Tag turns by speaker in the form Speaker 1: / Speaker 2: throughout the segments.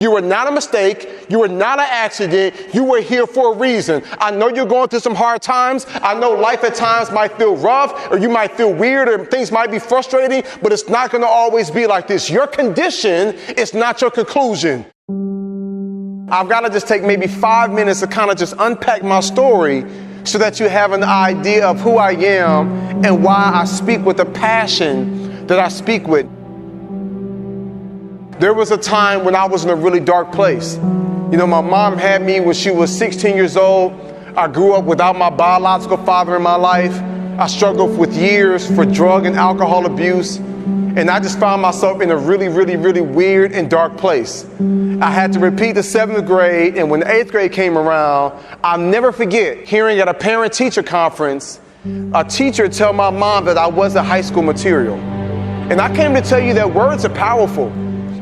Speaker 1: You were not a mistake. You were not an accident. You were here for a reason. I know you're going through some hard times. I know life at times might feel rough, or you might feel weird, or things might be frustrating, but it's not going to always be like this. Your condition is not your conclusion. I've got to just take maybe 5 minutes to kind of just unpack my story so that you have an idea of who I am and why I speak with the passion that I speak with. There was a time when I was in a really dark place. You know, my mom had me when she was 16 years old. I grew up without my biological father in my life. I struggled with years for drug and alcohol abuse. And I just found myself in a really weird and dark place. I had to repeat the 7th grade, and when the 8th grade came around, I'll never forget hearing at a parent-teacher conference, a teacher tell my mom that I wasn't high school material. And I came to tell you that words are powerful.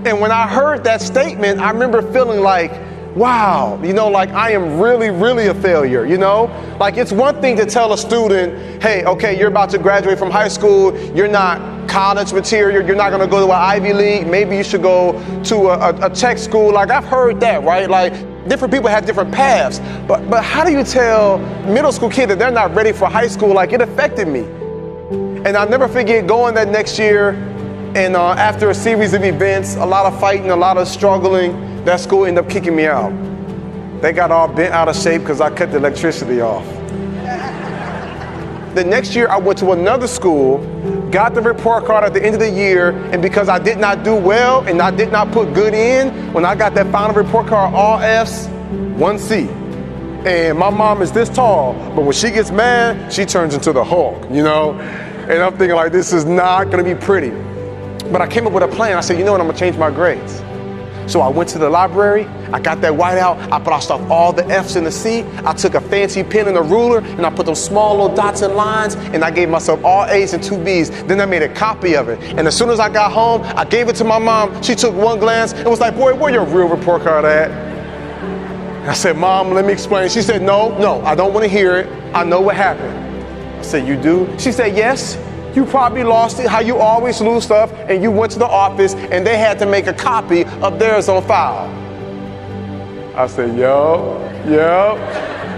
Speaker 1: And when I heard that statement, I remember feeling like, wow, you know, like I am really a failure, you know? Like it's one thing to tell a student, hey, okay, you're about to graduate from high school, you're not college material, you're not gonna go to an Ivy League, maybe you should go to a tech school. Like I've heard that, right? Like different people have different paths, but how do you tell middle school kid that they're not ready for high school? Like it affected me. And I'll never forget going that next year, and after a series of events, a lot of fighting, a lot of struggling, that school ended up kicking me out. They got all bent out of shape because I cut the electricity off. The next year I went to another school, got the report card at the end of the year, and because I did not do well and I did not put good in, when I got that final report card, all F's, 1 C. And my mom is this tall, but when she gets mad, she turns into the Hulk, you know? And I'm thinking like, this is not gonna be pretty. But I came up with a plan. I said, you know what, I'm gonna change my grades. So I went to the library, I got that whiteout, I crossed off all the F's and the C, I took a fancy pen and a ruler, and I put those small little dots and lines, and I gave myself all A's and 2 B's. Then I made a copy of it. And as soon as I got home, I gave it to my mom. She took one glance and was like, boy, where your real report card at? I said, Mom, let me explain. She said, no, I don't wanna hear it. I know what happened. I said, you do? She said, yes. You probably lost it, how you always lose stuff, and you went to the office and they had to make a copy of theirs on file. I said, yo,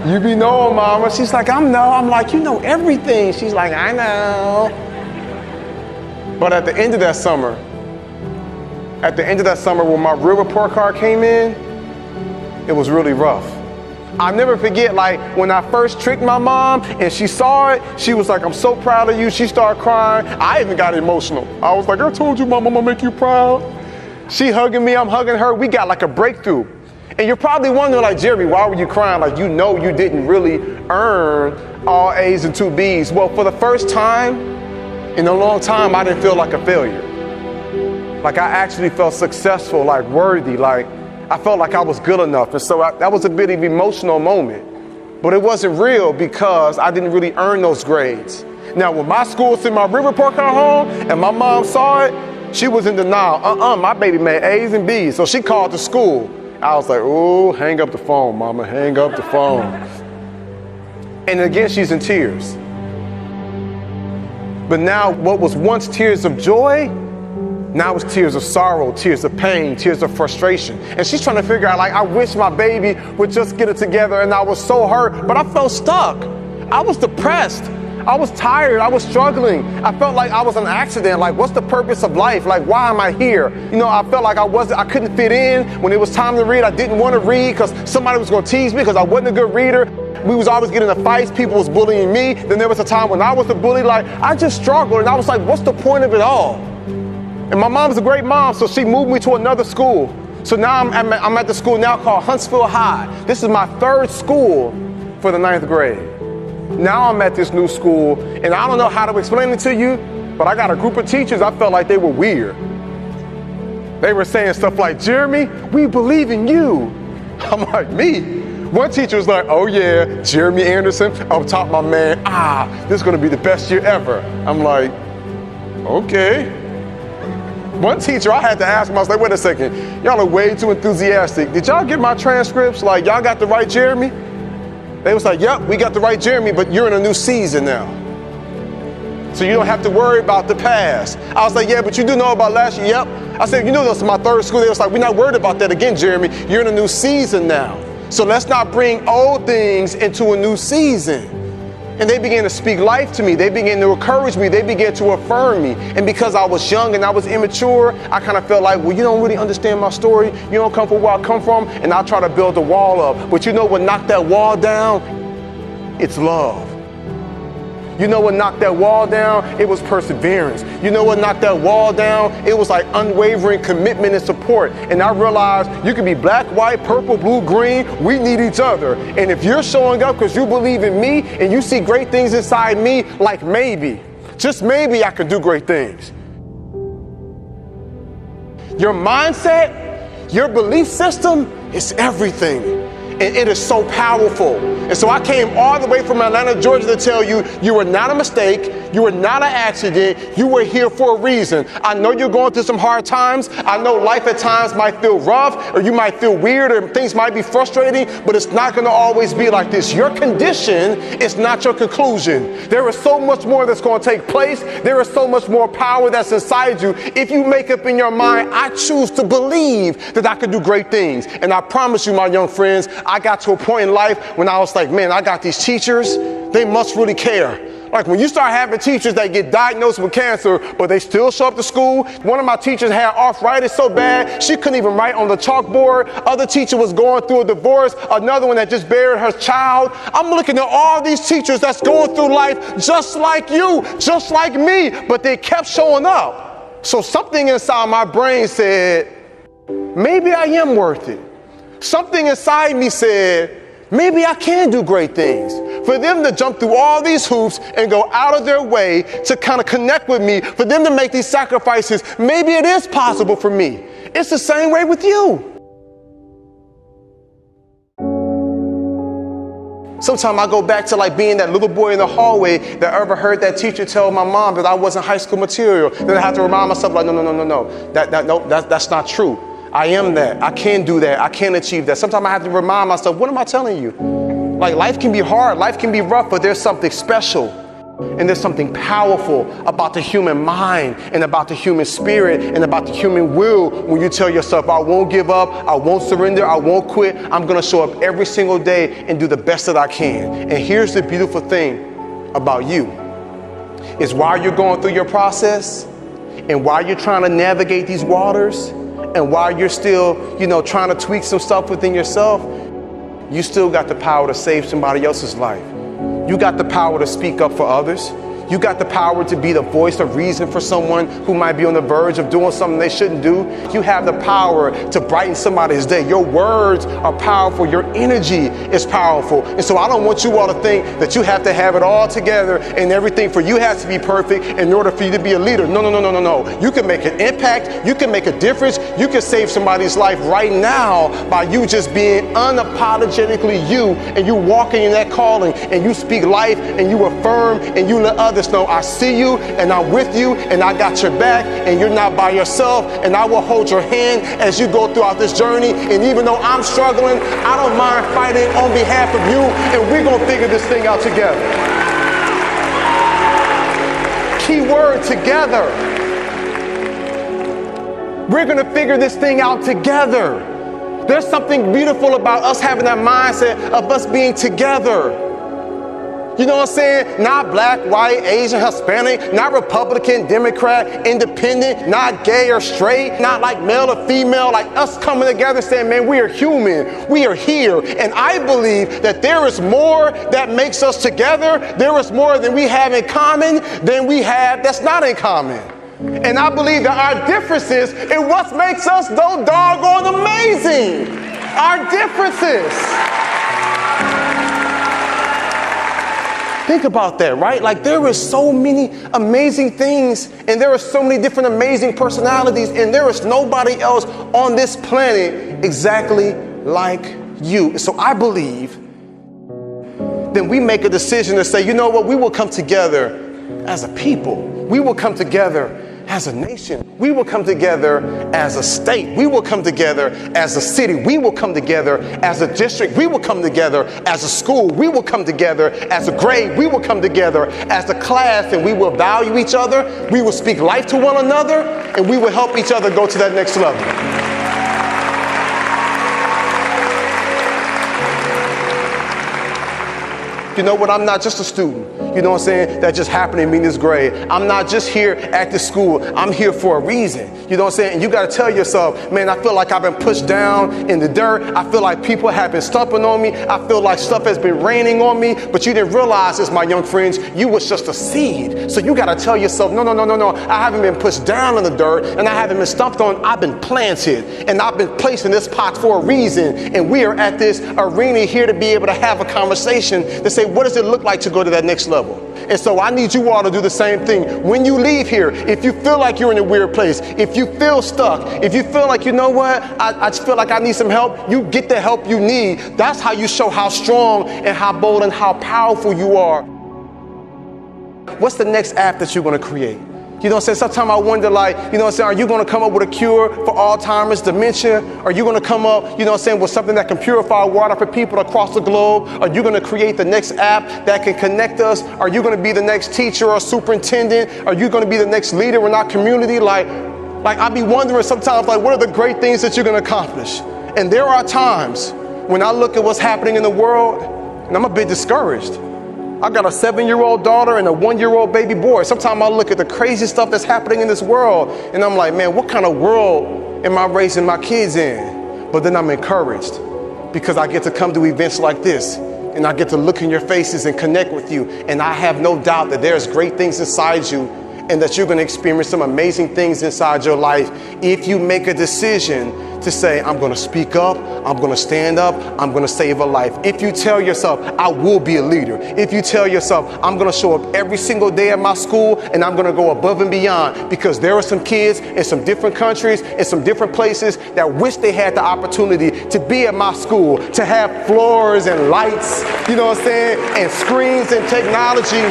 Speaker 1: you be knowing, Mama. She's like, I'm like, you know everything. She's like, I know. But at the end of that summer, when my real report card came in, it was really rough. I'll never forget, like, when I first tricked my mom and she saw it, she was like, I'm so proud of you. She started crying. I even got emotional. I was like, I told you, Mom, I'm gonna make you proud. She hugging me, I'm hugging her. We got like a breakthrough. And you're probably wondering, like, Jeremy, why were you crying? Like, you know you didn't really earn all A's and 2 B's. Well, for the first time in a long time, I didn't feel like a failure. Like, I actually felt successful, like worthy, like, I felt like I was good enough. And so that was a bit of an emotional moment. But it wasn't real because I didn't really earn those grades. Now, when my school sent my real report card home and my mom saw it, she was in denial. My baby made A's and B's. So she called the school. I was like, ooh, hang up the phone, Mama, hang up the phone. And again, she's in tears. But now what was once tears of joy, now it's tears of sorrow, tears of pain, tears of frustration. And she's trying to figure out, like, I wish my baby would just get it together, and I was so hurt, but I felt stuck. I was depressed. I was tired. I was struggling. I felt like I was an accident. Like, what's the purpose of life? Like, why am I here? You know, I felt like I couldn't fit in. When it was time to read, I didn't want to read because somebody was going to tease me because I wasn't a good reader. We was always getting into fights. People was bullying me. Then there was a time when I was the bully. Like, I just struggled, and I was like, what's the point of it all? And my mom's a great mom, so she moved me to another school. So now I'm at the school now called Huntsville High. This is my 3rd school for the 9th grade. Now I'm at this new school, and I don't know how to explain it to you, but I got a group of teachers, I felt like they were weird. They were saying stuff like, Jeremy, we believe in you. I'm like, me? One teacher was like, oh yeah, Jeremy Anderson, up top my man, this is gonna be the best year ever. I'm like, okay. One teacher, I had to ask him, I was like, wait a second, y'all are way too enthusiastic. Did y'all get my transcripts? Like, y'all got the right Jeremy? They was like, yep, we got the right Jeremy, but you're in a new season now. So you don't have to worry about the past. I was like, yeah, but you do know about last year? Yep. I said, you know, that's my third school. They was like, we're not worried about that again, Jeremy. You're in a new season now. So let's not bring old things into a new season. And they began to speak life to me. They began to encourage me. They began to affirm me. And because I was young and I was immature, I kind of felt like, well, you don't really understand my story. You don't come from where I come from. And I'll try to build a wall up. But you know what knocked that wall down? It's love. You know what knocked that wall down? It was perseverance. You know what knocked that wall down? It was like unwavering commitment and support. And I realized you can be black, white, purple, blue, green. We need each other. And if you're showing up because you believe in me and you see great things inside me, like maybe, just maybe I can do great things. Your mindset, your belief system is everything. And it is so powerful. And so I came all the way from Atlanta, Georgia to tell you, you were not a mistake. You were not an accident. You were here for a reason. I know you're going through some hard times. I know life at times might feel rough, or you might feel weird, or things might be frustrating, but it's not going to always be like this. Your condition is not your conclusion. There is so much more that's going to take place. There is so much more power that's inside you. If you make up in your mind, I choose to believe that I can do great things. And I promise you, my young friends, I got to a point in life when I was like, man, I got these teachers, they must really care. Like when you start having teachers that get diagnosed with cancer, but they still show up to school. One of my teachers had arthritis so bad, she couldn't even write on the chalkboard. Other teacher was going through a divorce. Another one that just buried her child. I'm looking at all these teachers that's going through life just like you, just like me, but they kept showing up. So something inside my brain said, maybe I am worth it. Something inside me said, maybe I can do great things. For them to jump through all these hoops and go out of their way to kind of connect with me, for them to make these sacrifices, maybe it is possible for me. It's the same way with you. Sometimes I go back to like being that little boy in the hallway that ever heard that teacher tell my mom that I wasn't high school material. Then I have to remind myself like, no. That's not true. I am that. I can do that. I can achieve that. Sometimes I have to remind myself, what am I telling you? Like life can be hard, life can be rough, but there's something special and there's something powerful about the human mind and about the human spirit and about the human will when you tell yourself, I won't give up, I won't surrender, I won't quit. I'm going to show up every single day and do the best that I can. And here's the beautiful thing about you is while you're going through your process and while you're trying to navigate these waters, and while you're still, trying to tweak some stuff within yourself, you still got the power to save somebody else's life. You got the power to speak up for others. You got the power to be the voice of reason for someone who might be on the verge of doing something they shouldn't do. You have the power to brighten somebody's day. Your words are powerful. Your energy is powerful. And so I don't want you all to think that you have to have it all together and everything for you has to be perfect in order for you to be a leader. No. You can make an impact. You can make a difference. You can save somebody's life right now by you just being unapologetically you and you walking in that calling and you speak life and you affirm and you let others know I see you and I'm with you and I got your back and you're not by yourself and I will hold your hand as you go throughout this journey. And even though I'm struggling, I don't mind fighting on behalf of you and we're going to figure this thing out together. Key word, together. We're going to figure this thing out together. There's something beautiful about us having that mindset of us being together. You know what I'm saying? Not black, white, Asian, Hispanic, not Republican, Democrat, independent, not gay or straight, not like male or female, like us coming together saying, man, we are human, we are here. And I believe that there is more that makes us together. There is more than we have in common than we have that's not in common. And I believe that our differences is what makes us so doggone amazing. Our differences. Think about that, right? Like there is so many amazing things and there are so many different amazing personalities and there is nobody else on this planet exactly like you. So I believe then we make a decision to say, you know what, we will come together as a people. We will come together as a nation. We will come together as a state. We will come together as a city. We will come together as a district. We will come together as a school. We will come together as a grade. We will come together as a class and we will value each other. We will speak life to one another and we will help each other go to that next level. You know what? I'm not just a student, you know what I'm saying, that just happened to me in this grade. I'm not just here at this school. I'm here for a reason. You know what I'm saying? And you got to tell yourself, man, I feel like I've been pushed down in the dirt. I feel like people have been stomping on me. I feel like stuff has been raining on me. But you didn't realize this, my young friends. You was just a seed. So you got to tell yourself, no. I haven't been pushed down in the dirt, and I haven't been stomped on. I've been planted, and I've been placed in this pot for a reason. And we are at this arena here to be able to have a conversation to say, what does it look like to go to that next level? And so I need you all to do the same thing. When you leave here, if you feel like you're in a weird place, if you feel stuck, if you feel like, you know what, I just feel like I need some help, you get the help you need. That's how you show how strong and how bold and how powerful you are. What's the next app that you're going to create? You know what I'm saying? Sometimes I wonder, like, you know what I'm saying, are you going to come up with a cure for Alzheimer's, dementia? Are you going to come up, you know what I'm saying, with something that can purify water for people across the globe? Are you going to create the next app that can connect us? Are you going to be the next teacher or superintendent? Are you going to be the next leader in our community? Like I be wondering sometimes, like, what are the great things that you're going to accomplish? And there are times when I look at what's happening in the world, and I'm a bit discouraged. I got a 7-year-old daughter and a 1-year-old baby boy. Sometimes I look at the crazy stuff that's happening in this world, and I'm like, man, what kind of world am I raising my kids in? But then I'm encouraged because I get to come to events like this, and I get to look in your faces and connect with you. And I have no doubt that there's great things inside you, and that you're going to experience some amazing things inside your life if you make a decision to say, I'm going to speak up, I'm going to stand up, I'm going to save a life. If you tell yourself, I will be a leader. If you tell yourself, I'm going to show up every single day at my school, and I'm going to go above and beyond, because there are some kids in some different countries, in some different places, that wish they had the opportunity to be at my school, to have floors and lights, you know what I'm saying, and screens and technology.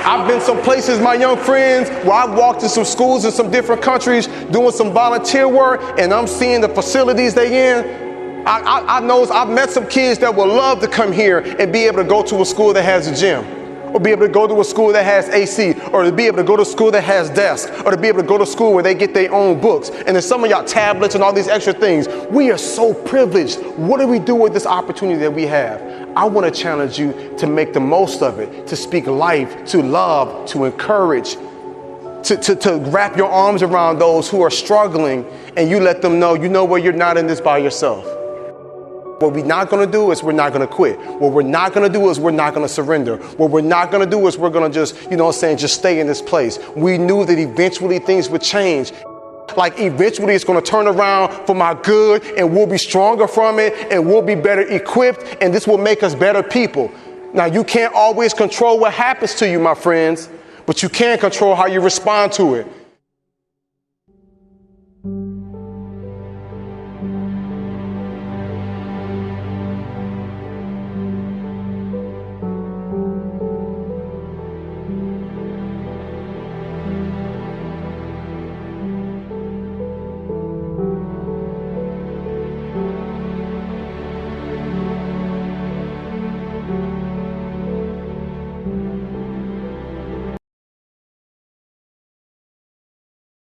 Speaker 1: I've been some places, my young friends, where I've walked in some schools in some different countries doing some volunteer work, and I'm seeing the facilities they in. I've met some kids that would love to come here and be able to go to a school that has a gym, or be able to go to a school that has AC, or to be able to go to a school that has desks, or to be able to go to school where they get their own books. And then some of y'all tablets and all these extra things. We are so privileged. What do we do with this opportunity that we have? I want to challenge you to make the most of it, to speak life, to love, to encourage, to wrap your arms around those who are struggling, and you let them know, you know what, you're not in this by yourself. What we're not going to do is we're not going to quit. What we're not going to do is we're not going to surrender. What we're not going to do is we're going to just, you know what I'm saying, just stay in this place. We knew that eventually things would change. Like eventually it's going to turn around for my good, and we'll be stronger from it, and we'll be better equipped, and this will make us better people. Now, you can't always control what happens to you, my friends, but you can control how you respond to it.